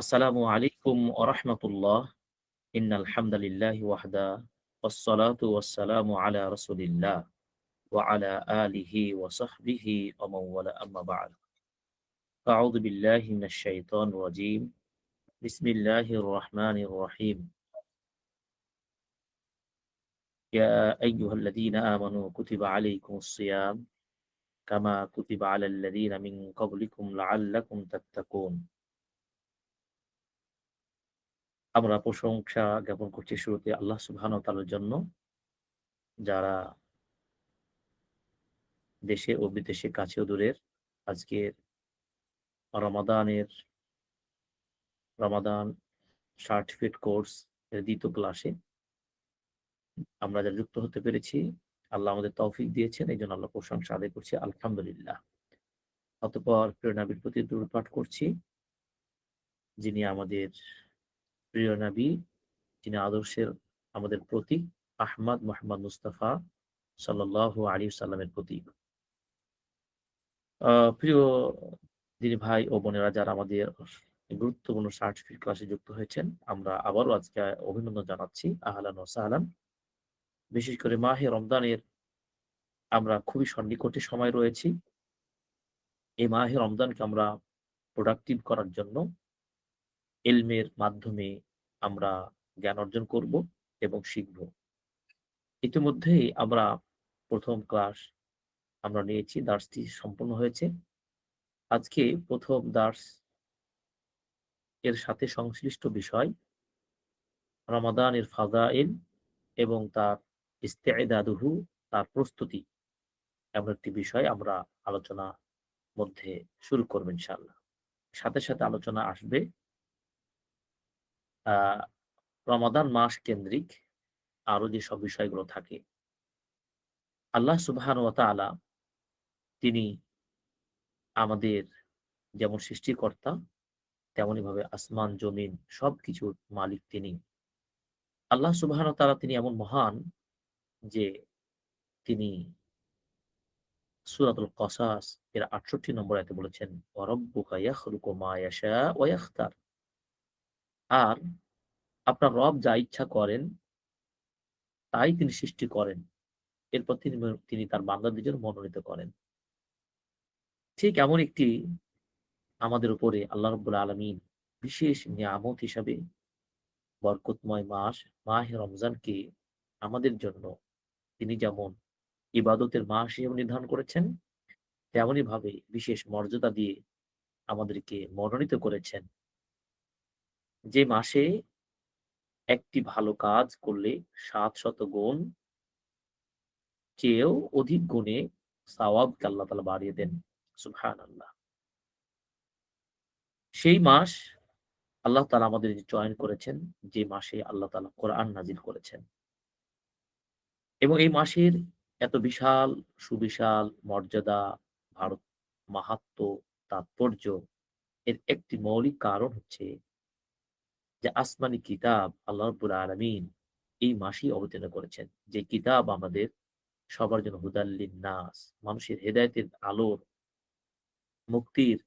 আসসালামু আলাইকুম ওয়া রাহমাতুল্লাহ। ইন্নাল হামদালিল্লাহি ওয়াহদা ওয়াসসালাতু ওয়াসসালামু আলা রাসূলিল্লাহ ওয়া আলা আলিহি ওয়া সাহবিহি ওয়া মান ওয়ালা আম্মা বা'দ। আউযু বিল্লাহি মিনাশ শাইতানির রাজীম। বিসমিল্লাহির রাহমানির রাহিম। ইয়া আইয়ুহাল্লাযীনা আমানু কুতিবা আলাইকুমুস সিয়াম কামা কুতিবা আলাল লাযীনা মিন ক্বাবলিকুম লাআল্লাকুম তাত্তাকুন। আমরা প্রশংসা জ্ঞাপন করছি শুরুতে আল্লাহ সুবহানাহু ওয়া তাআলার জন্য, যারা দেশে ও বিদেশে কাছে ও দূরের আজকের রমাদানের রমাদান সার্টিফিকেট কোর্স এর ২য় ক্লাসে আমরা যারা যুক্ত হতে পেরেছি, আল্লাহ আমাদের তৌফিক দিয়েছেন। এইজন্য আল্লাহর প্রশংসা আদায় করছি, আলহামদুলিল্লাহ। অতঃপর প্রিয় নবীর প্রতি দুরূদ পাঠ করছি, যিনি আমাদের প্রিয় নবী, যিনি আদর্শের আমাদের প্রতীক, আহমদ মুহাম্মদ মুস্তাফা সাল্লাল্লাহু আলাইহি ওয়াসাল্লামের প্রতীক। প্রিয় দিনী ভাই ও বোনেরা, যারা আমাদের গুরুত্বপূর্ণ সার্টিফিকেট ক্লাসে যুক্ত হয়েছেন, আমরা আবারও আজকে অভিনন্দন জানাচ্ছি। আহলান ওয়া সাহলান। বিশেষ করে মাহে রমজানের আমরা খুবই সন্নিকটে সময় রয়েছি। এই মাহে রমজানকে আমরা প্রোডাক্টিভ করার জন্য ইলমের মাধ্যমে আমরা জ্ঞান অর্জন করব এবং শিখব। ইতিমধ্যেই আমরা ১ম ক্লাস আমরা নিয়েছি, দার্সটি সম্পূর্ণ হয়েছে। আজকে ১ম দার্স এর সাথে সংশ্লিষ্ট বিষয় রমাদানের ফাযাইল এবং তার ইস্তে'দাদুহু, তার প্রস্তুতি, এমন একটি বিষয় আমরা আলোচনা মধ্যে শুরু করব ইনশাআল্লাহ। সাথে, সাথে আলোচনা আসবে আ রমাদান মাস কেন্দ্রিক আরো যেসব বিষয়গুলো থাকে। আল্লাহ সুবহানাহু ওয়া তাআলা, তিনি আমাদের যেমন সৃষ্টিকর্তা, তেমনিভাবে আসমান, জমিন সবকিছুর মালিক তিনি। আল্লাহ সুবহানাহু ওয়া তাআলা তিনি এমন মহান যে তিনি সূরাতুল কসাস এর ৬৮ নম্বর আয়াতে বলেছেন, ওয়া রাব্বুকা ইয়াখলুকু মা ইয়াশা ওয়া ইয়াখতার। আর আপনার রব যা ইচ্ছা করেন তাই তিনি সৃষ্টি করেন। এরপর তিনি তার বান্দাদের জন্য মনোনীত করেন। ঠিক এমন একটি আমাদের উপরে আল্লাহ রাব্বুল আলামিন বিশেষ নিয়ামত হিসাবে বরকতময় মাস মাহে রমজানকে আমাদের জন্য তিনি যেমন ইবাদতের মাস হিসেবে নির্ধারণ করেছেন, তেমনি ভাবে বিশেষ মর্যাদা দিয়ে আমাদেরকে মনোনীত করেছেন। যে মাসে একটি ভালো কাজ করলে ৭০০ গুণ চেয়েও অধিক গুণে সওয়াবকে আল্লাহ তাআলা বাড়িয়ে দেন। সুবহানাল্লাহ। সেই মাস আল্লাহ তাআলা আমাদের চয়ন করেছেন, যে মাসে আল্লাহ তাআলা কোরআন নাজিল করেছেন। এবং এই মাসের এত বিশাল, সুবিশাল মর্যাদা, ভারত মাহাত্ম্য, তাৎপর্য, এর একটি মৌলিক কারণ হচ্ছে যে আসমানি কিতাব আল্লাহ রাব্বুল আলামিন এই মাসেই অবতীর্ণ করেছেন। যে কিতাব আমাদের সবার জন্য হুদাল লিন-নাস, মানুষের হেদায়েতের আলোর, মুক্তির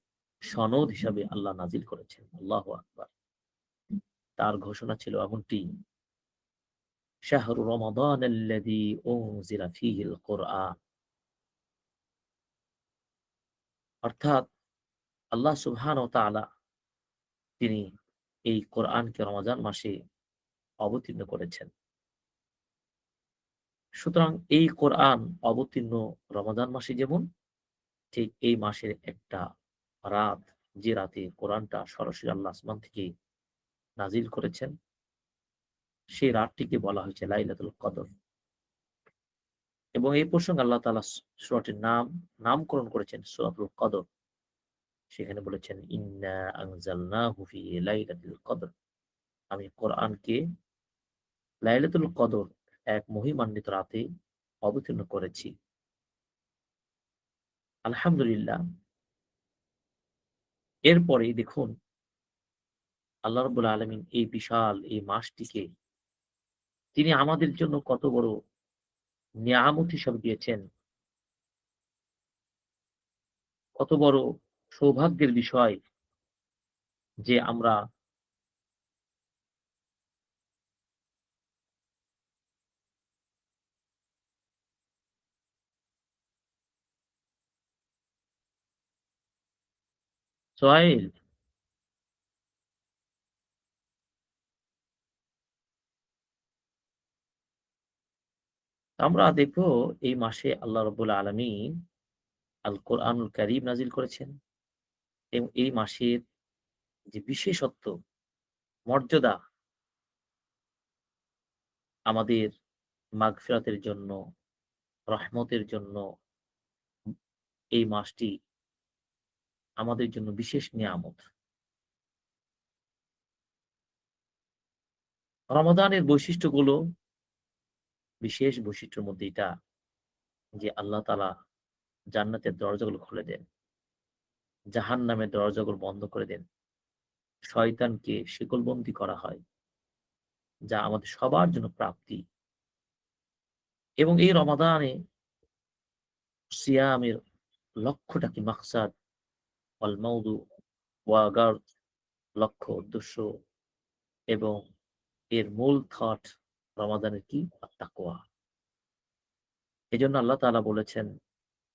সনদ হিসাবে আল্লাহ নাজিল করেছেন। আল্লাহু আকবার। তার ঘোষণা ছিল এমনটি, শাহরু রমাদানাল্লাযী উনজিলা ফীহিল কুরআন। অর্থাৎ আল্লাহ সুবহানাহু ওয়া তাআলা তিনি এই কোরআনকে রমাজান মাসে অবতীর্ণ করেছেন। সুতরাং এই কোরআন অবতীর্ণ রমাদান মাসে যেমন, ঠিক এই মাসের একটা রাত, যে রাতে কোরআনটা সরাসরি আল্লাহ আসমান থেকে নাজিল করেছেন, সেই রাতটিকে বলা হয়েছে লাইলাতুল কদর। এবং এই প্রসঙ্গে আল্লাহ তাআলা সূরাটির নামকরণ করেছেন সূরাতুল কদর। সেখানে বলেছেন, ইন্না আনজালনাহু ফি লাইলাতুল কদর। আমি কোরআনকে লাইলাতুল কদর, এক মহিমান্বিত রাতে অবতীর্ণ করেছি। আলহামদুলিল্লাহ। এরপরেই দেখুন আল্লাহ রাব্বুল আলামিন এই বিশাল এই মাসটিকে তিনি আমাদের জন্য কত বড় নিয়ামত হিসাবে দিয়েছেন, কত বড় সৌভাগ্যের বিষয় যে আমরা সোহাইল, আমরা দেখব এই মাসে আল্লাহ রাব্বুল আলামিন আল কোরআনুল কারীম নাজিল করেছেন এবং এই মাসের যে বিশেষত্ব, মর্যাদা আমাদের মাগফিরাতের জন্য, রহমতের জন্য এই মাসটি আমাদের জন্য বিশেষ নিয়ামত। রমাদানের বৈশিষ্ট্যগুলো, বিশেষ বৈশিষ্ট্যের মধ্যে এটা যে আল্লাহ তাআলা জান্নাতের দরজাগুলো খুলে দেন, জাহান্নামের দরজাগুলো বন্ধ করে দেন। শয়তানকে শিকলবন্দি করা হয়, যা আমাদের সবার জন্য প্রাপ্তি। এবং এই রমাদানে সিয়ামের লক্ষ্যটা কি? মাকসাদ ওয়াল মাওদু ওয়া গারদ, লক্ষ্য, উদ্দেশ্য এবং এর মূল থট রমাদানের কি? আত-তাকওয়া। এজন্য আল্লাহ তাআলা বলেছেন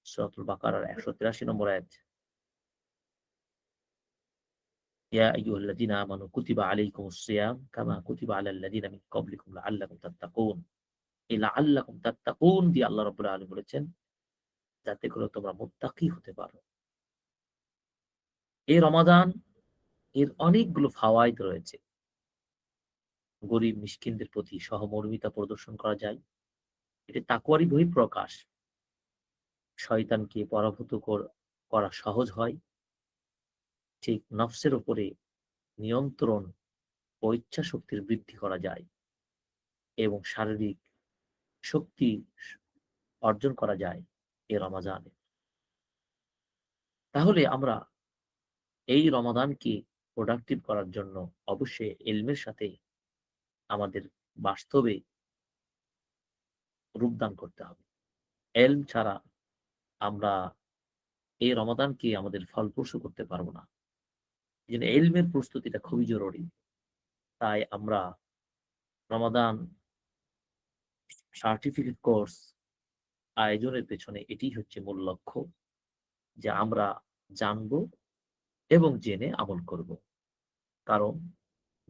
সূরাতুল বাকারার ১৮৩ নম্বর আয়াত, ইয়া আইয়ুহাল্লাযীনা আমানু কুতিবা আলাইকুমুস সিয়াম কামা কুতিবা আলাল লাযীনা মিন ক্বাবলিকুম লাআল্লাকুম তাত্তাকুন। এই লাআল্লাকুম তাত্তাকুন দিয়ে আল্লাহ রাব্বুল আলামিন বলেছেন যাতে করে তোমরা মুত্তাকি হতে পারো। এই রমাদান এর অনেকগুলো ফাওয়ায়েদ রয়েছে। গরিব মিসকিনদের প্রতি সহমর্মিতা প্রদর্শন করা যায়। এটি তাকওয়ারই বহিঃপ্রকাশ। শয়তানকে পরাভূত করা সহজ হয়। ঠিক নফসের উপরে নিয়ন্ত্রণ ও ইচ্ছাশক্তির বৃদ্ধি করা যায় এবং শারীরিক শক্তি অর্জন করা যায় এই রমাজানে। তাহলে আমরা এই রমাদানকে প্রোডাক্টিভ করার জন্য অবশ্যই ইলমের সাথে আমাদের বাস্তবে রূপদান করতে হবে। ইলম ছাড়া আমরা এই রমাদানকে আমাদের ফলপ্রসূ করতে পারব না। এজন্য ইলমের প্রস্তুতিটা খুবই জরুরি। তাই আমরা রমাদান সার্টিফিকেট কোর্স আয়োজনের পেছনে এটিই হচ্ছে মূল লক্ষ্য, যে আমরা জানবো এবং জেনে আমল করব। কারণ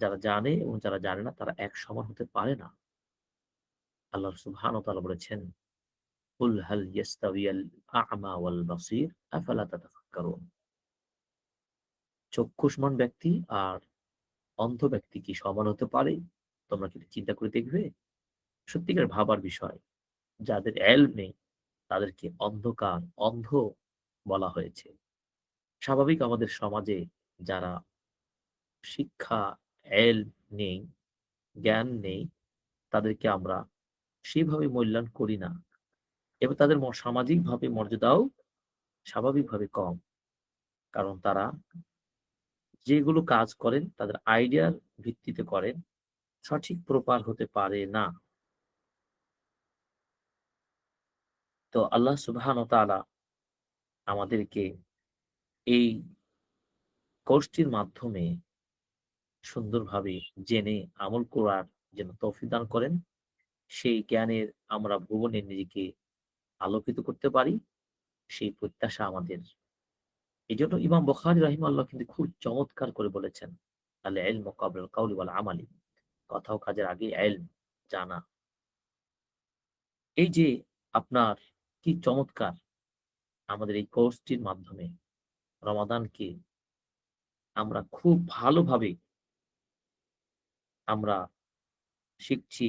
যারা জানে এবং যারা জানে না তারা এক সমান হতে পারে না। আল্লাহ সুবহানাহু ওয়া তাআলা বলেছেন, কুল হাল ইয়াস্তাউইয়াল আ'মা ওয়াল বাসীর আফালা তাতাফাক্কারুন। চক্ষুষ্মান ব্যক্তি আর অন্ধ ব্যক্তি কি সমান হতে পারে? তোমরা কি চিন্তা করে দেখবে? সত্যিকার ভাবার বিষয়। যাদের ইলম নেই তাদেরকে অন্ধ বলা হয়েছে। স্বাভাবিক আমাদের সমাজে যারা শিক্ষা, ইলম নেই, জ্ঞান নেই, তাদেরকে আমরা সেভাবে মূল্যায়ন করি না এবং তাদের সামাজিকভাবে মর্যাদাও স্বাভাবিকভাবে কম। কারণ তারা যেগুলো কাজ করেন তাদের আইডিয়ার ভিত্তিতে করেন, সঠিক প্রপার হতে পারে না। তো আল্লাহ সুবহানাহু ওয়া তাআলা আমাদেরকে এই কোর্সটির মাধ্যমে সুন্দরভাবে জেনে আমল করার যেন তৌফিক দান করেন। সেই জ্ঞানের আমরা ভুবনে নিজেকে আলোকিত করতে পারি, সেই প্রত্যাশা আমাদের। এজন্য ইমাম বুখারী রাহিমাহুল্লাহ কিন্তু খুব চমৎকার করে বলেছেন, আল ইলমু ক্বাবলাল কাওলি ওয়াল আমালি। কথা ও কাজের আগে ইলম, জানা। এই যে আপনার কি চমৎকার আমাদের এই কোর্সটির মাধ্যমে রমাদানকে আমরা খুব ভালোভাবে আমরা শিখছি,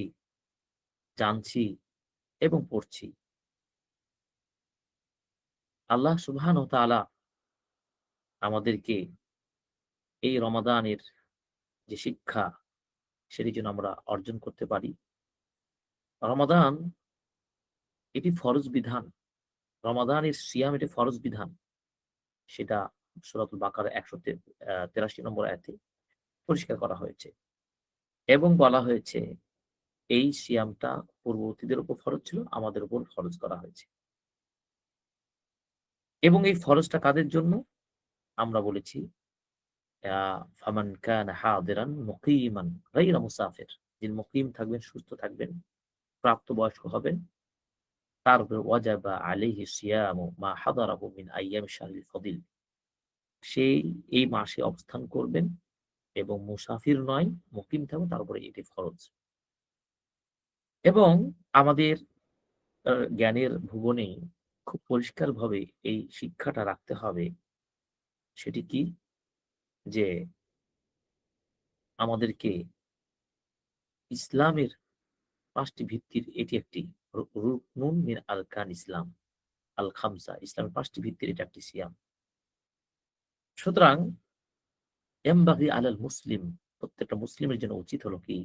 জানছি এবং পড়ছি। আল্লাহ সুবহানাহু ওয়া তাআলা আমাদেরকে এই রমাদানের যে শিক্ষা সেটি যেন আমরা অর্জন করতে পারি। রমাদান এটি ফরজ বিধান। রমাদানের সিয়াম এটি ফরজ বিধান। সেটা সূরাতুল বাকারা ১৮৩ নম্বর আয়াতে পরিষ্কার করা হয়েছে। এবং বলা হয়েছে এই সিয়ামটা পূর্ববর্তীদের উপর ফরজ ছিল, আমাদের উপর ফরজ করা হয়েছে। এবং এই ফরজটা কাদের জন্য? আমরা বলেছি ফামান কানা হাদিরান মুকিমান গায়রা মুসাফির। যিনি মুকিম থাকবেন, সুস্থ থাকবেন, প্রাপ্তবয়স্ক হবেন, তার উপরে ওয়াজাবা আলাইহি সিয়ামু মা হাদারাহু মিন আইয়ামি শাহরিল ফাদিল। সেই এই মাসে অবস্থান করবেন এবং মুসাফির নয়, মুকিম থাকবে, তার উপরে এটি ফরজ। এবং আমাদের জ্ঞানের ভুবনে খুব পরিষ্কারভাবে এই শিক্ষাটা রাখতে হবে। সেটি কি? যে আমাদেরকে ইসলামের ৫ টি ভিত্তির এটি একটি রুকনুন মিন আরকান ইসলাম আল খামসা। ইসলামের ৫ টি ভিত্তির এটা একটি সিয়াম। সুতরাং ইয়ানবাগি আলাল মুসলিম, প্রত্যেকটা মুসলিমের জন্য উচিত হলো কি?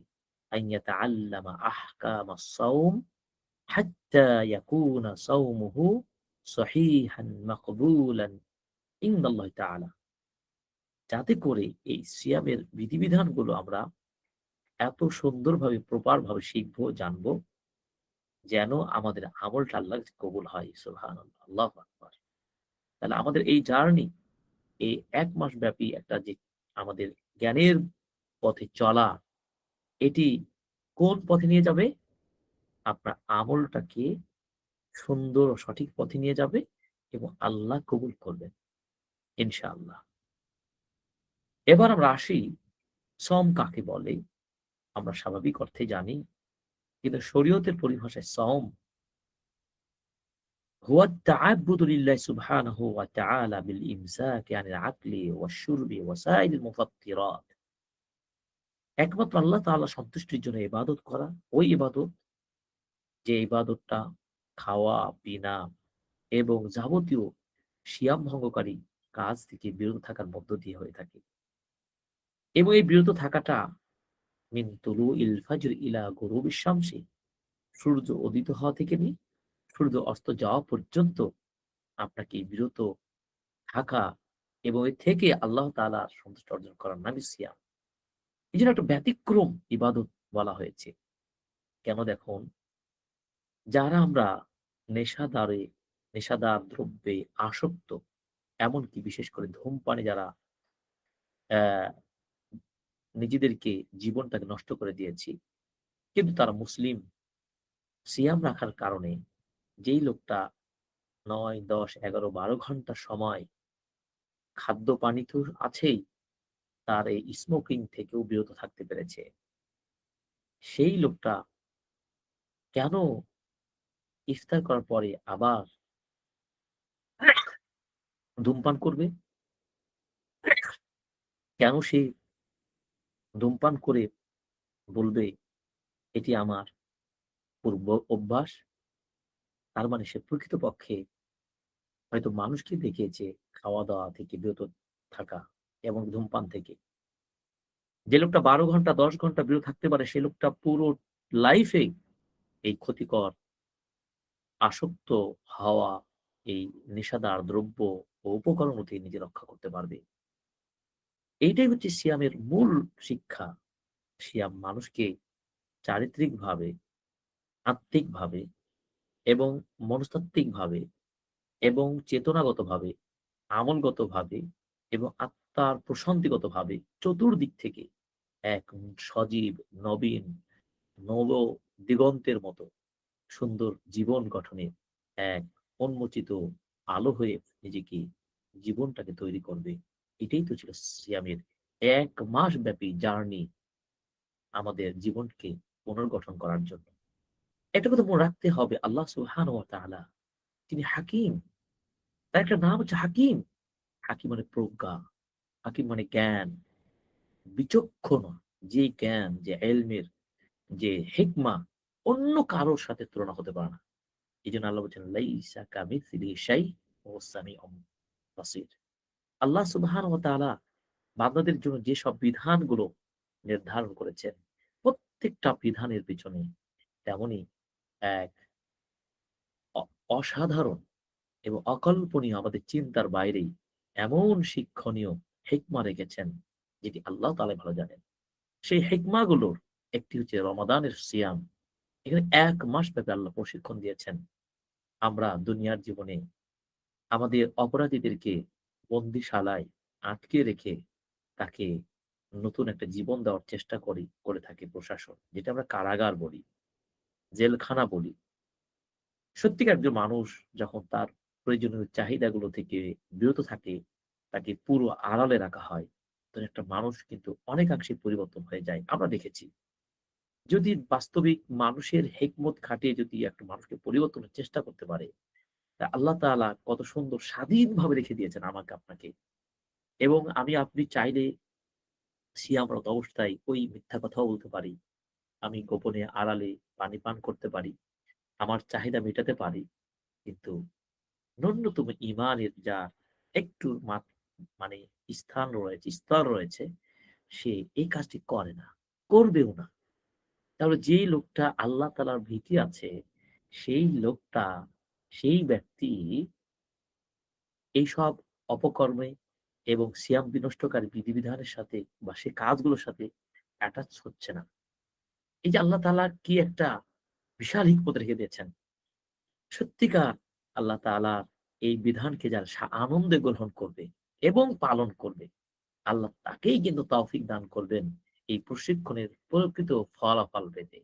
আন ইয়াতাআল্লামা আহকামাস সাওম হাত্তা ইয়াকুনা সাওমুহু সহিহান মাকবুলান ইনদাল্লাহি তাআলা। যাতে করে এই সিয়ামের বিধিবিধানগুলো আমরা এত সুন্দরভাবে প্রপার ভাবে শিখবো, জানবো, যেন আমাদের আমলটা আল্লাহর কাছে কবুল হয়। সুবহানাল্লাহ, আল্লাহু আকবার। তাহলে আমাদের এই জার্নি, এই ১ মাস ব্যাপী একটা যে আমাদের জ্ঞানের পথে চলা, এটি কোন পথে নিয়ে যাবে? আপনার আমলটাকে সুন্দর ও সঠিক পথে নিয়ে যাবে এবং আল্লাহ কবুল করবেন ইনশাআল্লাহ। এবার আমরা আসি, সম কাকে বলে? আমরা স্বাভাবিক অর্থে জানি, কিন্তু শরীয়তের পরিভাষায় সওম হুয়া আত-তা'আব্বুদু লিল্লাহি সুবহানাহু ওয়া তাআলা বিল ইমসাকি আনিল আকলি ওয়াশ-শুরবি ওয়া সাইরিল মুফাত্তিরাত। একমাত্র আল্লাহ তাআলা সন্তুষ্টির জন্য ইবাদত করা, ওই ইবাদত যে ইবাদতটা খাওয়া-পিনা এবং যাবতীয় সিয়াম ভঙ্গকারী কাজ থেকে বিরত থাকার মধ্য দিয়ে হয়ে থাকে। এবং এই বিরত থাকাটা মিন তুলুইল ফাজর ইলা গুরুবিশ শামসি, সূর্য উদিত হওয়া থেকে নিয়ে সূর্য অস্ত যাওয়া পর্যন্ত আপনাকে বিরত থাকা এবং এর থেকে আল্লাহ তাআলার সন্তুষ্টি অর্জন করার নামই সিয়াম। এজন্য একটা ব্যতিক্রম ইবাদত বলা হয়েছে। কেন দেখুন, যারা আমরা নেশাদারে নেশাদার দ্রব্যে আসক্ত, এমনকি বিশেষ করে ধূমপানে যারা অ্যা নিজেদেরকে জীবনটাকে নষ্ট করে দিয়েছি, কিন্তু তারা মুসলিম, সিয়াম রাখার কারণে যেই লোকটা ৯, ১০, ১১, ১২ ঘন্টা সময় খাদ্য পানি তো আছেই, তার এই স্মোকিং থেকেও বিরত থাকতে পেরেছে। সেই লোকটা কেন ইফতার করার পরে আবার ধূমপান করবে? কেন সে ধূমপান করে বলবে, এটি আমার পূর্ব অভ্যাস? তার মানে সে প্রকৃতপক্ষে হয়তো মানুষকে দেখিয়েছে খাওয়া-দাওয়া থেকে বিরত থাকা এবং ধূমপান থেকে। যে লোকটা ১২ ঘন্টা ১০ ঘন্টা বিরত থাকতে পারে, সে লোকটা পুরো লাইফে এই ক্ষতিকর আসক্ত হওয়া এই নেশাদার দ্রব্য ও উপকরণ হতে নিজে রক্ষা করতে পারবে। এইটাই হচ্ছে সিয়ামের মূল শিক্ষা। সিয়াম মানুষকে চারিত্রিকভাবে, আত্মিকভাবে এবং মনস্তাত্ত্বিকভাবে এবং চেতনাগতভাবে, আমলগতভাবে এবং আত্মার প্রশান্তিগতভাবে চতুর্দিক থেকে এক সজীব, নবীন, নব দিগন্তের মতো সুন্দর জীবন গঠনে এক উন্মোচিত আলো হয়ে নিজেকে জীবনটাকে তৈরি করবে। এটাই তো ছিল সিয়ামের ১ মাস ব্যাপী জার্নি আমাদের জীবনকে পুনর্গঠন করার জন্য। একটা কথা মনে রাখতে হবে, আল্লাহ সুবহানাহু ওয়া তাআলা তিনি হাকীম। তার একটা নাম হচ্ছে হাকীম। হাকীম মানে প্রজ্ঞা, হাকীম মানে জ্ঞান, বিচক্ষণ, যে জ্ঞান, যে ইলমের যে হিকমা অন্য কারোর সাথে তুলনা হতে পারে না। এজন্য আল্লাহ বলছেন, লাইসা কামিথলিহি শাই ওয়া হুয়াস সামিউল বাসীর। আল্লাহ সুবহানাহু ওয়া তাআলা বান্দাদের জন্য যেসব বিধানগুলো নির্ধারণ করেছেন, প্রত্যেকটা বিধানের পেছনে তেমনই এক অ অসাধারণ এবং অকল্পনীয়, আমাদের চিন্তার বাইরেই এমন শিক্ষণীয় হিকমা রেখেছেন, যেটি আল্লাহ তাআলাই ভালো জানেন। সেই হিকমাগুলোর একটি হচ্ছে রমাদানের সিয়াম। এখানে ১ মাস ব্যাপী আল্লাহ প্রশিক্ষণ দিয়েছেন। আমরা দুনিয়ার জীবনে আমাদের অপরাধীদেরকে বন্দিশালায় আটকে রেখে তাকে নতুন একটা জীবন দেওয়ার চেষ্টা করে থাকে প্রশাসন। যেটা আমরা কারাগার বলি, জেলখানা বলি। সত্যিকার একজন মানুষ যখন তার প্রয়োজনীয় চাহিদাগুলো থেকে বিরত থাকে, তাকে পুরো আড়ালে রাখা হয়, তো একটা মানুষ কিন্তু অনেকাংশে পরিবর্তন হয়ে যায়। আমরা দেখেছি। যদি বাস্তবিক মানুষের হিকমত খাটিয়ে যদি একটা মানুষকে পরিবর্তনের চেষ্টা করতে পারে, তা আল্লাহ তাআলা কত সুন্দর স্বাধীনভাবে রেখে দিয়েছেন আমাকে আপনাকে। এবং আমি আপনি চাইলে সিয়ামরত অবস্থায় ওই মিথ্যা কথাও বলতে পারি। আমি গোপনে আড়ালে পানি পান করতে পারি। আমার চাহিদা মেটাতে পারি। কিন্তু ন্যূনতম ঈমানের যার একটু মানে স্তর রয়েছে, সে এই কাজটি করে না, করবেও না। তাহলে যেই লোকটা আল্লাহ তাআলার ভীতি আছে, সেই লোকটা, সেই ব্যক্তি এইসব অপকর্মে এবং সিয়াম বিনষ্টকারী বিধিবিধানের সাথে বা সে কাজগুলোর সাথে অ্যাটাচ হচ্ছে না। এই যে আল্লাহ তাআলা কি একটা বিশাল হিকমত রেখে দিয়েছেন। সত্যিকার আল্লাহ তাআলার এই বিধানকে যারা আনন্দে গ্রহণ করবে এবং পালন করবে, আল্লাহ তাকেই কিন্তু তৌফিক দান করবেন এই প্রশিক্ষণের প্রকৃত ফলাফল পেতে।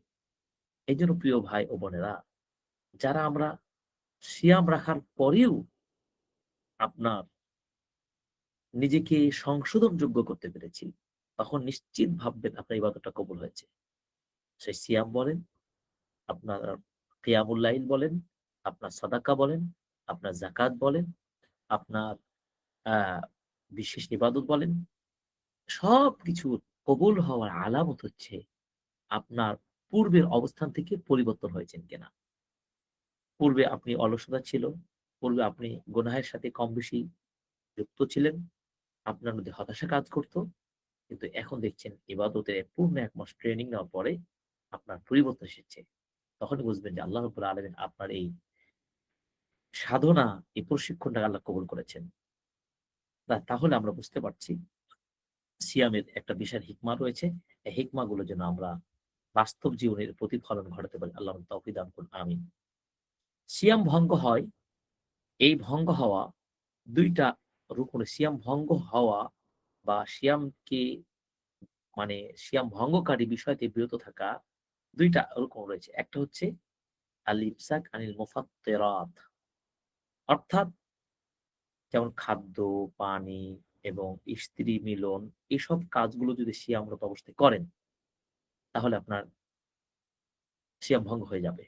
এইজন্য প্রিয় ভাই ও বোনেরা, যারা আমরা সিয়াম রাখার পরেও আপনার নিজেকে সংশোধনযোগ্য করতে পেরেছি, তখন নিশ্চিত ভাববেন আপনার ইবাদতটা কবুল হয়েছে। সে সিয়াম বলেন, আপনার কিয়ামুল লাইল বলেন, আপনার সাদাকা বলেন, আপনার যাকাত বলেন, আপনার আ বিশেষ ইবাদত বলেন, সবকিছুর কবুল হওয়ার আলামত হচ্ছে আপনার পূর্বের অবস্থান থেকে পরিবর্তন হয়েছেন কিনা। পূর্বে আপনি অলসতা ছিল, পূর্বে আপনি গুনাহের সাথে কম বেশি যুক্ত ছিলেন, আপনার মধ্যে হতাশা কাজ করত। কিন্তু এখন দেখছেন ইবাদতের পূর্ণ ১ মাস ট্রেনিং নেওয়ার পরে আপনার পরিবর্তন এসেছে। তখনই বুঝবেন যে আল্লাহ রাব্বুল আলামিন আপনার এই সাধনা, এই প্রশিক্ষণটাকে আল্লাহ কবুল করেছেন। তাহলে আমরা বুঝতে পারছি সিয়ামের একটা বিশাল হিকমা রয়েছে। এই হিকমাগুলো যেন আমরা বাস্তব জীবনের প্রতিফলন ঘটাতে পারি। আল্লাহ আমাদের তৌফিক দান করুন। আমিন। সিয়াম ভঙ্গ হয়, এই ভঙ্গ হওয়া ২ টা রুকনে সিয়াম ভঙ্গ হওয়া বা সিয়ামকে মানে সিয়াম ভঙ্গকারী বিষয় থেকে বিরত থাকা ২ টা রুকন রয়েছে। একটা হচ্ছে আল-ইমসাক আনিল মুফাত্তিরাত, অর্থাৎ যেমন খাদ্য, পানি এবং স্ত্রী মিলন এসব কাজগুলো যদি সিয়ামরত অবস্থায় করেন, তাহলে আপনার সিয়াম ভঙ্গ হয়ে যাবে।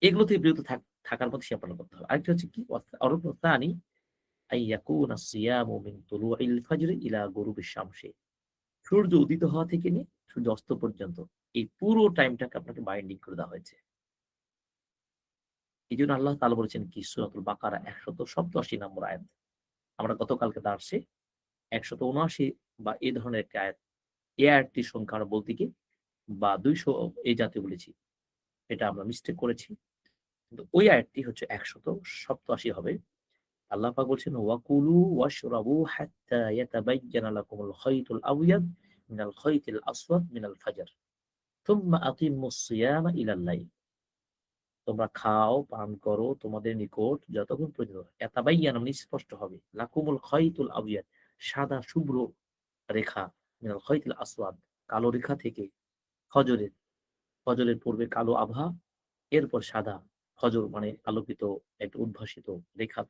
এগুলো থেকে বিরত থাকার মধ্যে সিয়াম পালন করতে হবে। আরেকটা হচ্ছে কি? আর রুকনু তানি আইয়াকুনা সিয়ামু মিন তুলুইল ফাজরি ইলা গুরুবিশ শামসি। সূর্য উদিত হওয়া থেকে নিয়ে সূর্য অস্ত পর্যন্ত এই পুরো টাইমটাকে আপনাকে বাইন্ডিং করে দেওয়া হয়েছে। এজন্য আল্লাহ তাআলা বলেছেন কি সূরাতুল বাকারা ১৮৭ নম্বর আয়াত। আমরা গতকালকে দার্সে ১৭৯ বা এই ধরনের একটা আয়াত, এই আয়াতটির সংখ্যা আমরা বলতে গিয়ে বা ২০০ এই জাতীয় বলেছি। এটা আমরা মিস্টেক করেছি। কিন্তু ওই আয়াতটি হচ্ছে ১৮৭ হবে। আল্লাহ পাক বলছেন, "ওয়াকুলু ওয়াশরাবু হাত্তা ইয়াতাবায়্যানা লাকুমুল খায়তুল আবয়াদ মিনাল খায়তিল আসওয়াদ মিনাল ফাজর। থুম্মা আতিম্মুস সিয়ামা ইলাল লাইল।" তোমরা খাও, পান করো তোমাদের নিকট যতক্ষণ পর্যন্ত ইয়াতাবায়্যানা মানে স্পষ্ট হবে। লাকুমুল খায়তুল আবয়াদ সাদা শুভ্র রেখা মিনাল খায়তিল আসওয়াদ কালো রেখা থেকে ফজরের, ফজরের পূর্বে কালো আভা, এরপর সাদা ফজর মানে আলোকিত একটা উদ্ভাসিত রেখা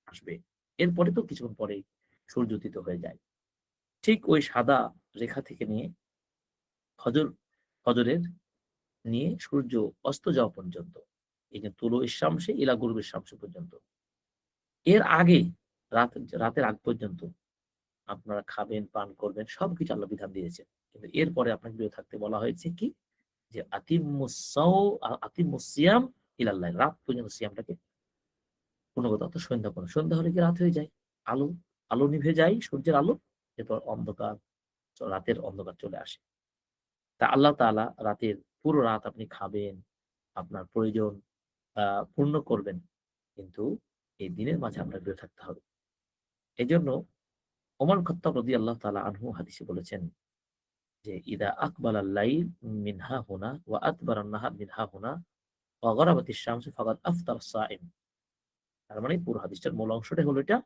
আসবে। এরপরে তো কিছুক্ষণ পরেই সূর্য উদিত হয়ে যায়। ঠিক ওই সাদা রেখা থেকে নিয়ে ফজর ফজরের নিয়ে সূর্য অস্ত যাওয়া পর্যন্ত। এই যে তুলো ইশ-শামসি ইলা গুরুবিশ শামসি পর্যন্ত। এর আগে রাত রাতের আগ পর্যন্ত আপনারা খাবেন, পান করবেন সবকিছু আল্লাহ বিধান দিয়েছেন। কিন্তু এরপরে আপনাকে বিরত থাকতে বলা হয়েছে কি? যে আতিম্মুস সিয়াম ইলাল লাইল। রাত পর্যন্ত সিয়ামটাকে পূর্ণগত অর্থাৎ সন্ধ্যা পর্যন্ত। সন্ধ্যা হলে কি রাত হয়ে যায়। আলো, আলো নিভে যায় সূর্যের আলো। এরপর অন্ধকার রাতের অন্ধকার চলে আসে। তা আল্লাহ তাআলা রাতের পুরো রাত আপনি খাবেন, আপনার প্রয়োজন আ পূর্ণ করবেন। কিন্তু এই দিনের মাঝে আপনার বিরত থাকতে হবে। এজন্য ওমর খাত্তাব রাদিয়াল্লাহু তাআলা আনহু হাদিসে বলেছেন যে, "ইদা আকবালাল লাইল মিন হাহুনা ওয়া আদবারা আন-নাহার মিন হাহুনা ওয়া গরাবাতিশ শামসু ফাকাদ আফতারা as-সাইম।" তার মানে পুরো হাদিসটার মূল অংশটাই হলো এটা,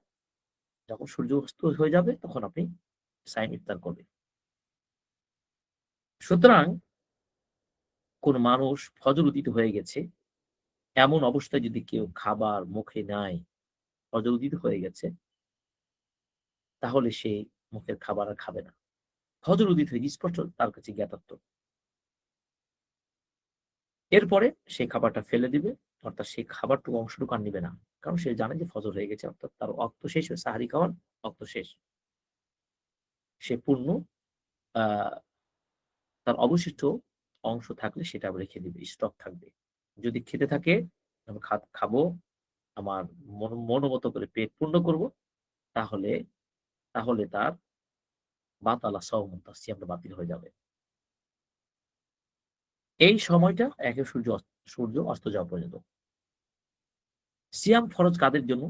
যখন সূর্য অস্ত হয়ে যাবে তখন আপনি সাইম ইফতার করবেন। সুতরাং কোন মানুষ ফজর উদিত হয়ে গেছে, এমন অবস্থায় যদি কেউ খাবার মুখে নেয়, ফজর উদিত হয়ে গেছে, তাহলে সে মুখের খাবার আর খাবে না। ফজর উদিত হয়ে স্পষ্ট তার কাছে জ্ঞাতার্থ। এরপরে সে খাবারটা ফেলে দিবে, অর্থাৎ সেই খাবারটুকু অংশটুকু আর নিবে না। কারণ সে জানে যে ফজর হয়ে গেছে, অর্থাৎ তার ওয়াক্ত শেষ, সাহারি খাওয়ার ওয়াক্ত শেষ। সে পূর্ণ আ তার অবশিষ্ট অংশ থাকলে সেটা আবার রেখে দিবে, স্টক থাকবে। যদি খেতে থাকে আমি খাবো, আমার মনোমত করে পেট পূর্ণ করব, তাহলে তাহলে তার বাতালা সাওমুন, তার সিয়ামটা বাতিল হয়ে যাবে। এই সময়টা একে সূর্য অস্ত যাওয়া পর্যন্ত। সিয়াম ফরজ কাদের জন্য?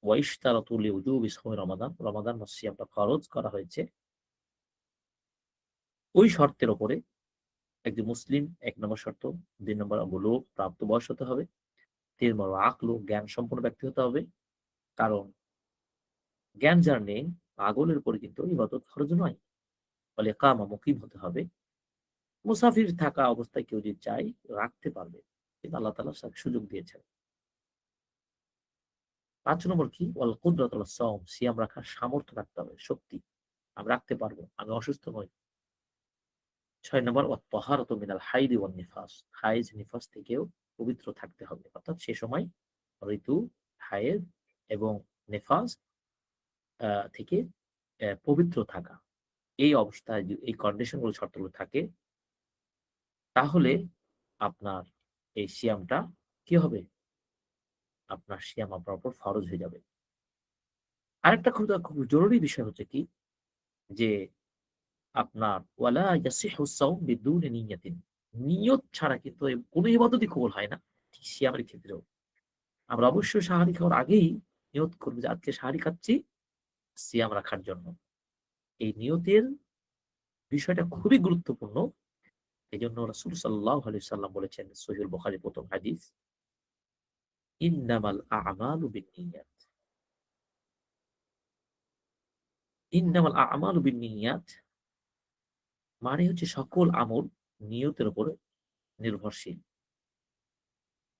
ওয়াইশতারাতু লিউজুবি সাওমি রমাদান। রমাদান মাস সিয়ামটা ফরজ করা হয়েছে ওই শর্তের উপরে, একজন মুসলিম ১ নম্বর শর্ত, ২ নম্বর বুলুগ, প্রাপ্তবয়স হতে হবে। ৩ নম্বর আকলু, জ্ঞান সম্পন্ন ব্যক্তি হতে হবে। কারণ জ্ঞান যার নেই, পাগলের উপরে কিন্তু ইবাদত ফরজ নয়। ফলে ইকামা মুকিম হতে হবে। মুসাফির থাকা অবস্থায় কেউ যদি চায় রাখতে পারবে। কিন্তু আল্লাহ তাআলা তাকে সুযোগ দিয়েছেন। ৫ নম্বর কি? ওয়াল কুদরাত আলা সাওম, সিয়াম রাখার সামর্থ্য রাখতে হবে, শক্তি। আমি রাখতে পারবো। আমি অসুস্থ নই। ৬ নম্বর ওয়াত তাহারাতু মিনাল হাইদি ওয়ান নিফাস। হাইজ নিফাস থেকেও পবিত্র থাকতে হবে। অর্থাৎ সে সময় ঋতু, হায়েজ এবং নেফাস থেকে পবিত্র থাকা। এই অবস্থায় এই কন্ডিশন গুলো, শর্তগুলো থাকে, তাহলে আপনার এই সিয়ামটা কি হবে? আপনার সিয়াম আপনার উপর ফরজ হয়ে যাবে। আরেকটা খুব জরুরি বিষয় হচ্ছে কি? যে আপনার ওয়ালা ইয়াসিহু সাওম বিদুনি নিয়াতিন। নিয়ত ছাড়া কিন্তু কোন ইবাদতই কবুল হয় না। ঠিক সিয়ামের ক্ষেত্রেও। আমরা অবশ্যই সাহারি খাওয়ার আগেই নিয়ত করব যে আজকে সাহারি খাচ্ছি সিয়াম রাখার জন্য। এই নিয়তের বিষয়টা খুবই গুরুত্বপূর্ণ। এজন্য রাসূল সাল্লাল্লাহু আলাইহি সাল্লাম বলেছেন, সহিহুল বুখারী ১ম হাদিস, ইন্নামাল আ'মালু বিন্নিয়াত। ইন্নামাল আ'মালু বিন্নিয়াত মানে হচ্ছে সকল আমল নিয়তের উপরে নির্ভরশীল।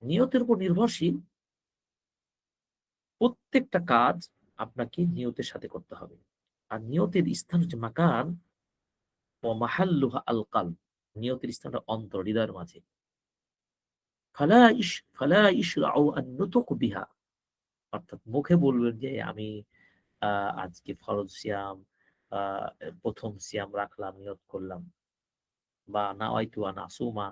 নিয়তের উপর নির্ভরশীল প্রত্যেকটা কাজ আপনাকে নিয়তের সাথে করতে হবে। আর নিয়তের স্থান হচ্ছে মাকান ওয়া মাহাল্লুহা আল কালব। নিয়তের স্থানটা অন্তর, হৃদয়ের মাঝে। ফালা ইশরাউ আন নুতুক বিহা। অর্থাৎ মুখে বলবেন যে আমি আ আজকে ফরজ সিয়াম, আ ১ম সিয়াম রাখলাম, নিয়ত করলাম, বা নাওয়াইতু আন আসুমা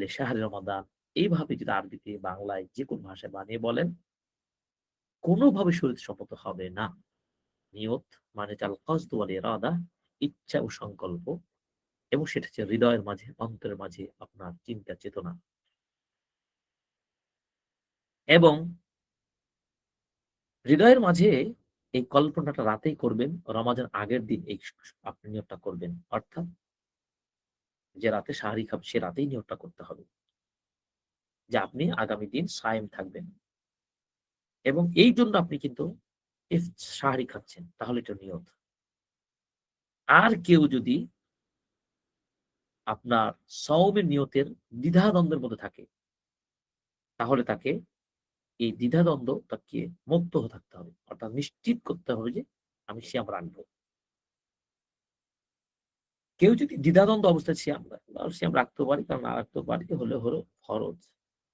লিশাহরি রমাদান। এইভাবে যদি আরবিতে, বাংলায় যেকোনো ভাষায় বানিয়ে বলেন, কোনোভাবে শরীয়তসম্মত হবে না। নিয়ত মানে হচ্ছে আল কসদ ওয়াল ইরাদা, ইচ্ছা ও সংকল্প, এবং সেটা হচ্ছে হৃদয়ের মাঝে, অন্তরের মাঝে আপনার চিন্তা চেতনা। এবং হৃদয়ের মাঝে এই কল্পনাটা রাতেই করবেন। রমাজান আগের দিন এই আপনি নিয়তটা করবেন। অর্থাৎ যে রাতে সাহারি খাবেন সে রাতেই নিয়তটা করতে হবে যে আপনি আগামী দিন সায়েম থাকবেন। এবং এইজন্য আপনি কিন্তু সাহারি খাচ্ছেন। তাহলে এটা নিয়ত। আর কেউ যদি আপনার সওমের নিয়তের দ্বিধাদ্বন্দ্বের মধ্যে থাকে, তাহলে তাকে এই দ্বিধাদ্বন্দ্ব তাকে মুক্ত হয়ে থাকতে হবে। অর্থাৎ নিশ্চিত করতে হবে যে আমি সিয়াম রাখবো। কেউ যদি দ্বিধাদ্বন্দ্ব অবস্থায় সিয়াম রাখতেও পারি, কারণ না রাখতেও পারি, হলো ফরজ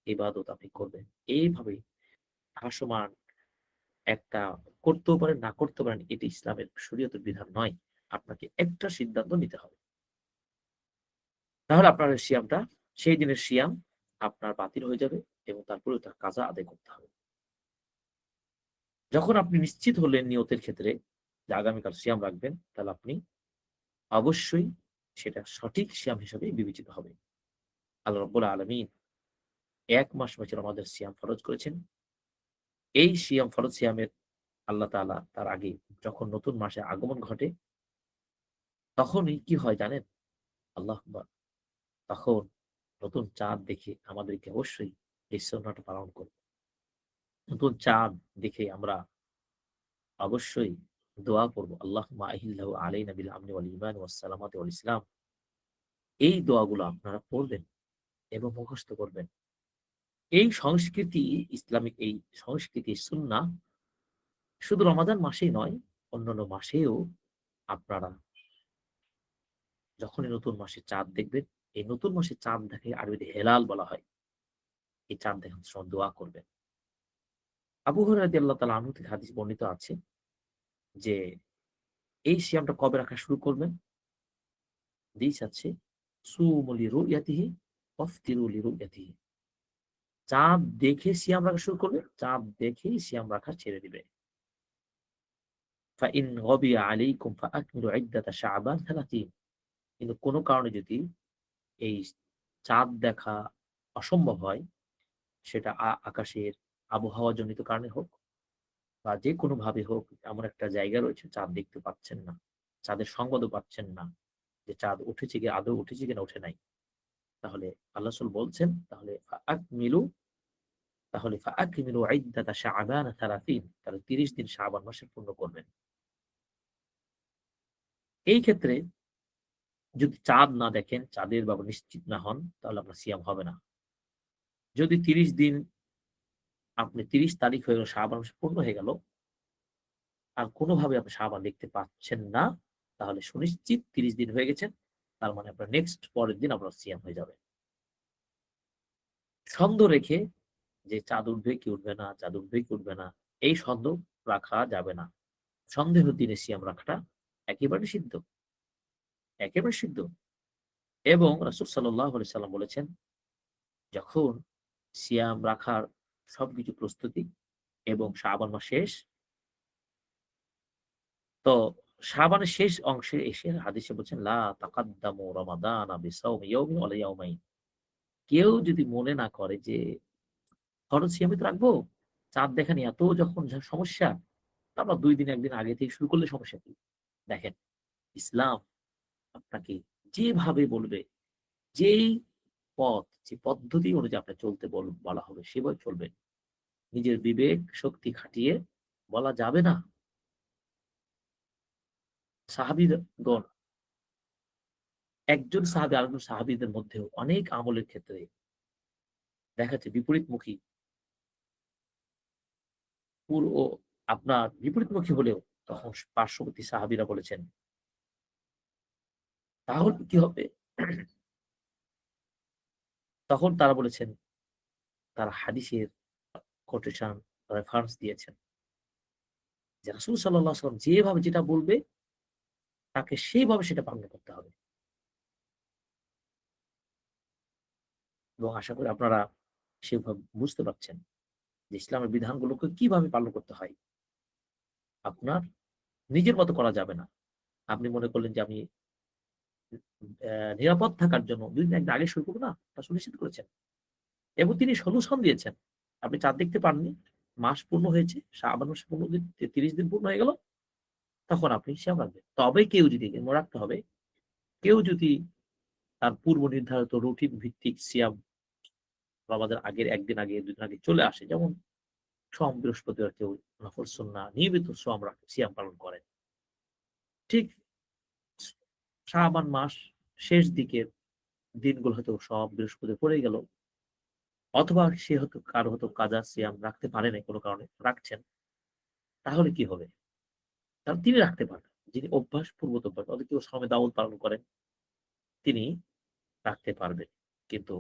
ইবাদত আপনি করবেন। এইভাবে ভাসমান একটা, করতেও পারেন, না করতে পারেন, এটি ইসলামের শরীয়তের বিধান নয়। আপনাকে একটা সিদ্ধান্ত নিতে হবে। তাহলে আপনার সিয়ামটা, সেই দিনের সিয়াম আপনার বাতিল হয়ে যাবে এবং তারপরেও তার কাজা আদায় করতে হবে। যখন আপনি নিশ্চিত হলেন নিয়তের ক্ষেত্রে যে আগামীকাল সিয়াম রাখবেন, তাহলে আপনি অবশ্যই সেটা সঠিক সিয়াম হিসাবে বিবেচিত হবে। আল্লাহ রাব্বুল আলামিন ১ মাস বছর আমাদের সিয়াম ফরজ করেছেন। এই ফরজ সিয়ামের আল্লাহ তাআলা তার আগে যখন নতুন মাসের আগমন ঘটে, তখনই কি হয় জানেন? আল্লাহু আকবার! তখন নতুন চাঁদ দেখে আমাদেরকে অবশ্যই এই সুন্নাহটা পালন করব। নতুন চাঁদ দেখে আমরা অবশ্যই দোয়া করব। আল্লাহুম্মা আহিল্লাহু আলাইনা বিল আমনি ওয়াল ঈমান ওয়াস সালামাতি ওয়াল ইসলাম। এই দোয়াগুলো আপনারা পড়বেন এবং মুখস্থ করবেন। এই সংস্কৃতি, ইসলামিক এই সংস্কৃতি সুন্নাহ শুধু রমাদান মাসেই নয়, অন্যান্য মাসেও আপনারা যখনই নতুন মাসে চাঁদ দেখবেন, এই নতুন মাসে চাঁদ দেখে আরবিতে হেলাল বলা হয়। এই চাঁদ দেখার সময় দোয়া করবেন। আবু হুরায়রা রাদিয়াল্লাহু তাআলা আনহু থেকে হাদিস বর্ণিত আছে যে এই সিয়ামটা কবে রাখা শুরু করবেন? হাদিস আছে সুমু লিরুয়াতিহি ওয়াফতিরু লিরুয়াতিহি। চাঁদ দেখে সিয়াম রাখা শুরু করবে, চাঁদ দেখেই সিয়াম রাখা ছেড়ে দিবে। ফাইন গবিয়া আলাইকুম ফাআকমিলু ইদ্দাতা শাবান ৩০। কিন্তু কোন কারণে যদি এই চাঁদ দেখা অসম্ভব হয়, সেটা আকাশের আবহাওয়াজনিত কারণে হোক বা যেকোনোভাবে হোক, এমন একটা জায়গা রয়েছে চাঁদ দেখতে পাচ্ছেন না। চাঁদের সংবাদও পাচ্ছেন না যে চাঁদ উঠেছে কি আদৌ উঠেছে কিনা উঠে নাই। তাহলে আল্লাহ রাসূল বলছেন ফাআকমিলু ইদ্দাতা শাবান ৩০। তাহলে ৩০ দিন শাবান মাসে পূর্ণ করবেন। এই ক্ষেত্রে যদি চাঁদ না দেখেন, চাঁদের ব্যাপারে নিশ্চিত না হন, তাহলে আপনার সিয়াম হবে না। যদি ৩০ দিন আপনি ৩০ তারিখ হয়ে গেল, শাবান মাস পূর্ণ হয়ে গেল, আর কোনোভাবে আপনি শাবান দেখতে পাচ্ছেন না, তাহলে সুনিশ্চিত ৩০ দিন হয়ে গেছেন। তার মানে আপনার নেক্সট পরের দিন আপনার সিয়াম হয়ে যাবে। সন্দেহ রেখে যে চাঁদ উঠবে কি উঠবে না, চাঁদ উঠবে কি উঠবে না, এই সন্দেহ রাখা যাবে না। সন্দেহের দিনে সিয়াম রাখাটা একেবারে সিদ্ধ, একেবারে সিদ্ধ। এবং রাসূল সাল্লাল্লাহু আলাইহি সাল্লাম বলেছেন, যখন সিয়াম রাখার সবকিছু প্রস্তুতি এবং শাবান মাস শেষ, তো শাবানের শেষ অংশে এসে হাদিসে বলছেন, লা তাকাদ্দামু রমাদানা বিসাওমি ইয়াওমিন ওয়ালা ইয়াওমাইন। কেউ যদি মনে না করে যে ফরজ সিয়ামই তো রাখবো, চাঁদ দেখা নিয়ে এত যখন সমস্যা, তারপর ২ দিন ১ দিন আগে থেকে শুরু করলে সমস্যা কি? দেখেন, ইসলাম আপনাকে যেভাবে বলবে, যেই পথ, যে পদ্ধতি অনুযায়ী আপনার চলতে বলা হবে সেভাবে চলবেন। নিজের বিবেক শক্তি খাটিয়ে বলা যাবে না। সাহাবীগণ, একজন সাহাবী আরেকজন সাহাবীদের মধ্যেও অনেক আমলের ক্ষেত্রে দেখা যাচ্ছে বিপরীতমুখী, পুরো আপনার বিপরীতমুখী হলেও তখন পার্শ্ববর্তী সাহাবীরা বলেছেন, তাহলে কি হবে? তখন তারা বলেছেন, তারা হাদিসের কোটেশন রেফারেন্স দিয়েছেন যে রাসূল সাল্লাল্লাহু আলাইহি ওয়াসাল্লাম যেভাবে যেটা বলবে তাকে সেইভাবে সেটা পালন করতে হবে। এবং আশা করি আপনারা সেভাবে বুঝতে পারছেন যে ইসলামের বিধানগুলোকে কিভাবে পালন করতে হয়। আপনার নিজের মতো করা যাবে না। আপনি মনে করলেন যে আমি নিরাপদ থাকার জন্য ২ দিন ১ দিন আগে শুরু করব না, তা সুনিশ্চিত করেছেন। এবং তিনি সলিউশন দিয়েছেন। আপনি চাঁদ দেখতে পাননি, মাস পূর্ণ হয়েছে, শাবান মাস ১৫ দিন ৩০ দিন পূর্ণ হয়ে গেল, তখন আপনি সিয়াম রাখবেন। তবে কেউ যদি মনে রাখতে হবে, কেউ যদি তার পূর্ব নির্ধারিত রুটিন ভিত্তিক সিয়াম আমাদের আগের ১ দিন আগে ২ দিন আগে চলে আসে। যেমন সোম, বৃহস্পতিবার কেউ নফল সুন্নাহ নিয়মিত সিয়াম পালন করেন। ঠিক স শাবান মাস শেষ দিকের দিনগুলো হয়তো সব বৃহস্পতিবার পড়ে গেল। অথবা সে হয়তো কারো হয়তো কাজা সিয়াম রাখতে পারে নাই কোন কারণে, রাখছেন। তাহলে কি হবে? কারণ তিনি রাখতে পারবেন। যিনি পূর্বত অভ্যাস, অর্থাৎ কেউ সওমে দাউদ পালন করেন, তিনি রাখতে পারবেন। কিন্তু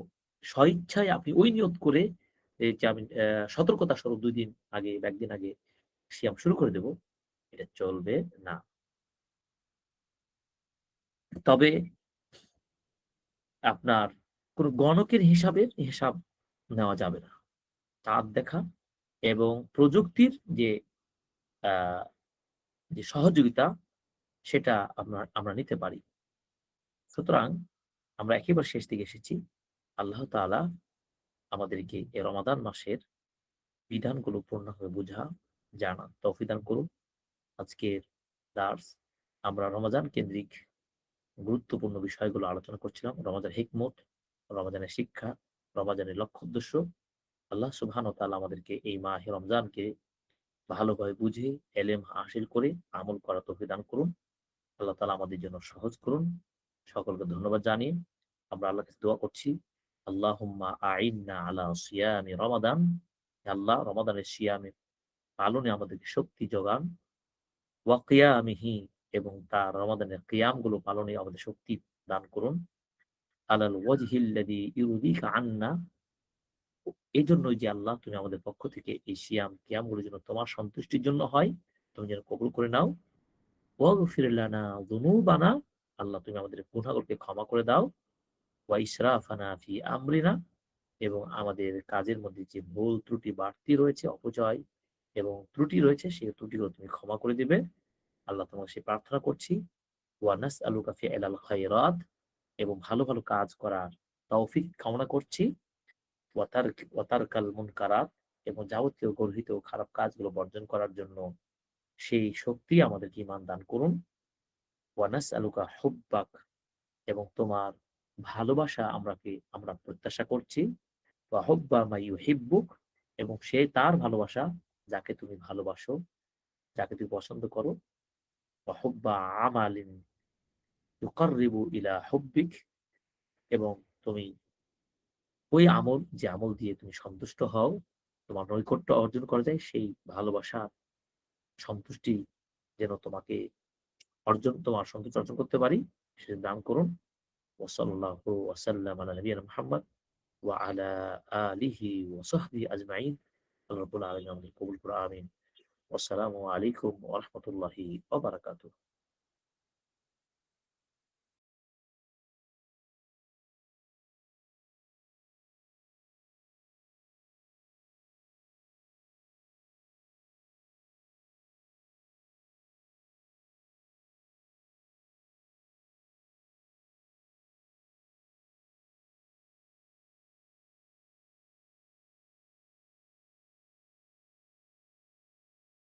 স্বইচ্ছায় আপনি ওই নিয়ত করে যে আমি সতর্কতা স্বরূপ ২ দিন আগে বা ১ দিন আগে সিয়াম শুরু করে দেব, এটা চলবে না। তবে আপনার কোন গণকের হিসাব নেওয়া যাবে না। চাঁদ দেখা এবং প্রযুক্তির আ যে সহযোগিতা, সেটা আমরা নিতে পারি। সুতরাং আমরা একেবারে শেষ দিকে এসেছি। আল্লাহ তাআলা আমাদেরকে এ রমাদান মাসের বিধানগুলো পূর্ণভাবে বুঝা, জানার তৌফিক দান করুন। আজকের দার্স আমরা রমাদান কেন্দ্রিক গুরুত্বপূর্ণ বিষয়গুলো আলোচনা করছিলাম। রমাদানের হিকমত, রমাদানের শিক্ষা, রমাদানের লক্ষ্য উদ্দেশ্য। আল্লাহ সুবহানাহু ওয়া তাআলা আমাদেরকে এই মাহে রমজানকে ভালোভাবে বুঝে এলেম হাসিল করে আমল করার তৌফিক দান করুন। আল্লাহ তাআলা আমাদের জন্য সহজ করুন। সকলকে ধন্যবাদ জানিয়ে আমরা আল্লাহর কাছে দোয়া করছি। আল্লাহুম্মা আইন্না আলা সিয়ামি রমাদান। হে আল্লাহ, রমাদানের সিয়ামে পালনে আমাদেরকে শক্তি যোগান। ওয়া কিয়ামিহি, এবং তার রমাদানের কিয়ামগুলো পালনে আমাদের শক্তি দান করুন। আলাল ওয়াজহিল্লাযী ইউরদিকা আন্না, এজন্যই যে আল্লাহ তুমি আমাদের পক্ষ থেকে এই কিয়ামগুলো যেন তোমার সন্তুষ্টির জন্য হয়, তুমি যেন কবুল করে নাও। ওয়াগফির লানা যুনুবানা, আল্লাহ তুমি আমাদের গুনাহগুলোকে ক্ষমা করে দাও। ওয়া ইসরাফানা ফি আমরিনা, এবং আমাদের কাজের মধ্যে যে ভুল ত্রুটি বাড়তি রয়েছে, অপচয় এবং ত্রুটি রয়েছে, সেই ত্রুটিগুলো তুমি ক্ষমা করে দিবে। আল্লাহ তোমার কাছে প্রার্থনা করছি। ওয়া নাসআলুকা ফিআলাল খায়রাত, এবং ভালো, ভালো কাজ করার তৌফিক কামনা করছি। ওয়াতারকাল মুনকারাত, এবং যাবতীয় গর্হিত ও খারাপ কাজগুলো বর্জন করার জন্য সেই শক্তি আমাদেরকে ঈমান দান করুন। ওয়া নাসআলুকা হুব্বাক, এবং তোমার ভালোবাসা আমরা প্রত্যাশা করছি। ওয়া হুব্বা মা ইউহিব্বুক, এবং সে তার ভালোবাসা যাকে তুমি ভালোবাসো, যাকে তুমি পছন্দ করো। ওয়া হুব্বা আমালিন ইউকাররিবু ইলা হুব্বিক, এবং তুমি ওই আমল, যে আমল দিয়ে তুমি সন্তুষ্ট হও, তোমার নৈকট্য অর্জন করা যায়, সেই ভালোবাসা, সন্তুষ্টি যেন তোমার সন্তুষ্টি অর্জন করতে পারি, সেটা দান করুন। ওয়া সাল্লাল্লাহু ওয়া সাল্লাম আলা নাবিয়িনা মুহাম্মদ ওয়া আলা আলিহি ওয়া সাহবিহি আজমাইন। আল্লাহ রাব্বুল আলামিন আমাদের কবুল করুন। আমিন। ওয়াসসালামু আলাইকুম ওয়া রাহমাতুল্লাহি ওয়া বারাকাতুহু।